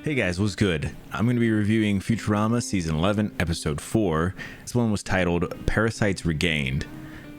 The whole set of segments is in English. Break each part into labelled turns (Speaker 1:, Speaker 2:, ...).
Speaker 1: Hey guys, what's good? I'm going to be reviewing Futurama Season 11, Episode 4. This one was titled Parasites Regained.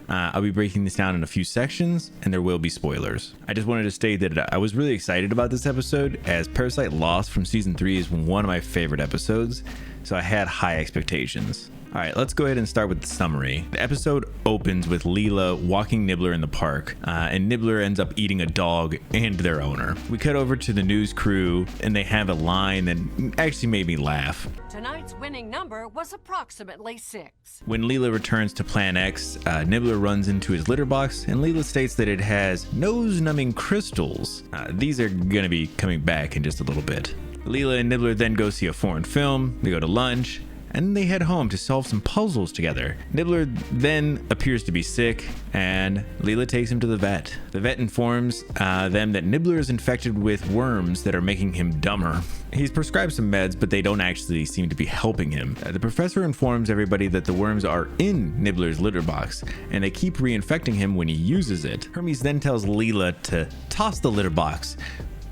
Speaker 1: I'll be breaking this down in a few sections, and there will be spoilers. I just wanted to state that I was really excited about this episode, as Parasite Lost from Season 3 is one of my favorite episodes, so I had high expectations. Alright, let's go ahead and start with the summary. The episode opens with Leela walking Nibbler in the park, and Nibbler ends up eating a dog and their owner. We cut over to the news crew, and they have a line that actually made me laugh.
Speaker 2: Tonight's winning number was approximately 6.
Speaker 1: When Leela returns to Plan X, Nibbler runs into his litter box, and Leela states that it has nose-numbing crystals. These are going to be coming back in just a little bit. Leela and Nibbler then go see a foreign film, they go to lunch, and they head home to solve some puzzles together. Nibbler then appears to be sick, and Leela takes him to the vet. The vet informs them that Nibbler is infected with worms that are making him dumber. He's prescribed some meds, but they don't actually seem to be helping him. The professor informs everybody that the worms are in Nibbler's litter box, and they keep reinfecting him when he uses it. Hermes then tells Leela to toss the litter box,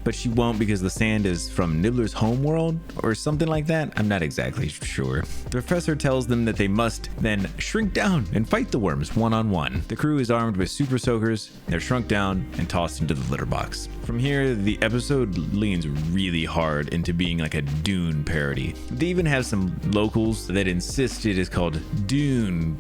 Speaker 1: but she won't because the sand is from Nibbler's homeworld or something like that. I'm not exactly sure. The professor tells them that they must then shrink down and fight the worms one-on-one. The crew is armed with super soakers. They're shrunk down and tossed into the litter box. From here, the episode leans really hard into being like a Dune parody. They even have some locals that insist it is called Dune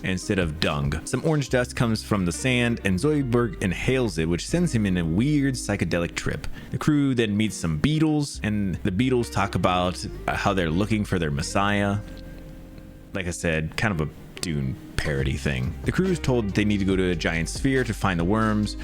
Speaker 1: instead of dung. Some orange dust comes from the sand, and Zoidberg inhales it, which sends him in a weird psychedelic trip. The crew then meets some beetles, and the beetles talk about how they're looking for their messiah. Like I said, kind of a Dune parody thing. The crew is told that they need to go to a giant sphere to find the worms,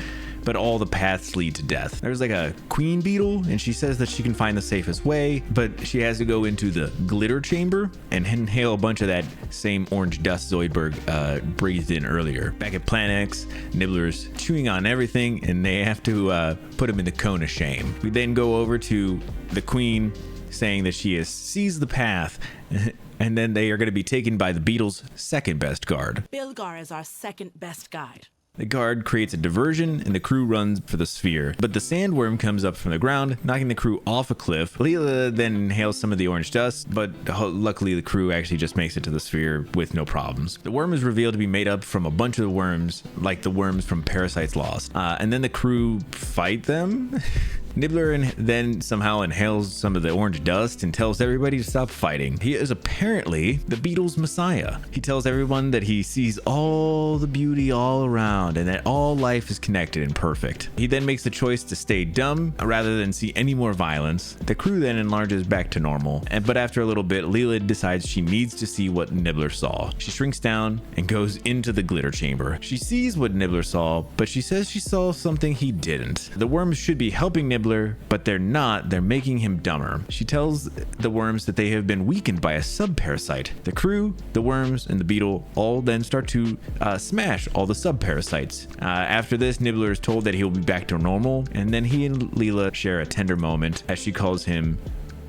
Speaker 1: but all the paths lead to death. There's like a queen beetle, and she says that she can find the safest way, but she has to go into the glitter chamber and inhale a bunch of that same orange dust Zoidberg breathed in earlier. Back at Plan X, Nibbler's chewing on everything, and they have to put him in the cone of shame. We then go over to the queen saying that she has seized the path, and then they are going to be taken by the beetle's second best guard.
Speaker 3: Bilgar is our second best guide.
Speaker 1: The guard creates a diversion, and the crew runs for the sphere, but the sandworm comes up from the ground, knocking the crew off a cliff. Leela then inhales some of the orange dust, but luckily the crew actually just makes it to the sphere with no problems. The worm is revealed to be made up from a bunch of the worms, like the worms from Parasites Lost, and then the crew fight them. Nibbler then somehow inhales some of the orange dust and tells everybody to stop fighting. He is apparently the beetle's messiah. He tells everyone that he sees all the beauty all around and that all life is connected and perfect. He then makes the choice to stay dumb rather than see any more violence. The crew then enlarges back to normal, but after a little bit, Leela decides she needs to see what Nibbler saw. She shrinks down and goes into the glitter chamber. She sees what Nibbler saw, but she says she saw something he didn't. The worms should be helping Nibbler, but they're not. They're making him dumber. She tells the worms that they have been weakened by a sub-parasite. The crew, the worms, and the beetle all then start to smash all the sub-parasites. After this, Nibbler is told that he'll be back to normal, and then he and Leela share a tender moment as she calls him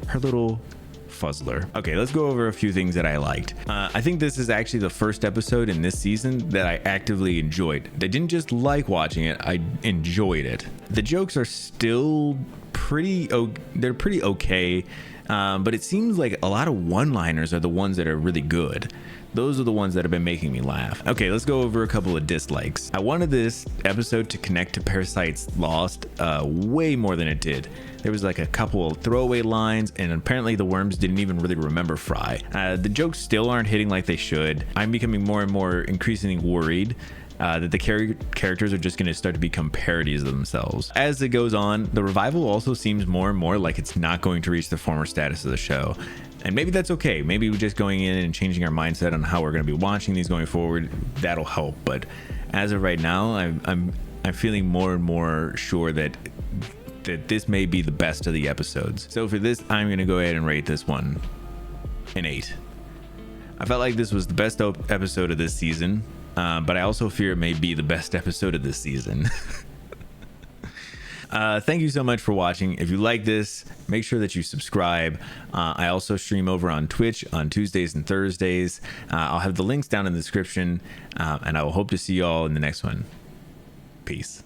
Speaker 1: her little fuzzler. Okay, let's go over a few things that I liked. I think this is actually the first episode in this season that I actively enjoyed. I didn't just like watching it, I enjoyed it. The jokes are still pretty okay, but it seems like a lot of one-liners are the ones that are really good. Those are the ones that have been making me laugh. Okay, let's go over a couple of dislikes. I wanted this episode to connect to Parasites Lost way more than it did. There was like a couple of throwaway lines, and apparently the worms didn't even really remember Fry. The jokes still aren't hitting like they should. I'm becoming more and more increasingly worried that the characters are just going to start to become parodies of themselves. As it goes on, the revival also seems more and more like it's not going to reach the former status of the show. And maybe that's okay. Maybe we're just going in and changing our mindset on how we're going to be watching these going forward. That'll help. But as of right now, I'm feeling more and more sure that this may be the best of the episodes. So for this, I'm going to go ahead and rate this one an 8. I felt like this was the best episode of this season, but I also fear it may be the best episode of this season. Thank you so much for watching. If you like this, make sure that you subscribe. I also stream over on Twitch on Tuesdays and Thursdays. I'll have the links down in the description, and I will hope to see you all in the next one. Peace.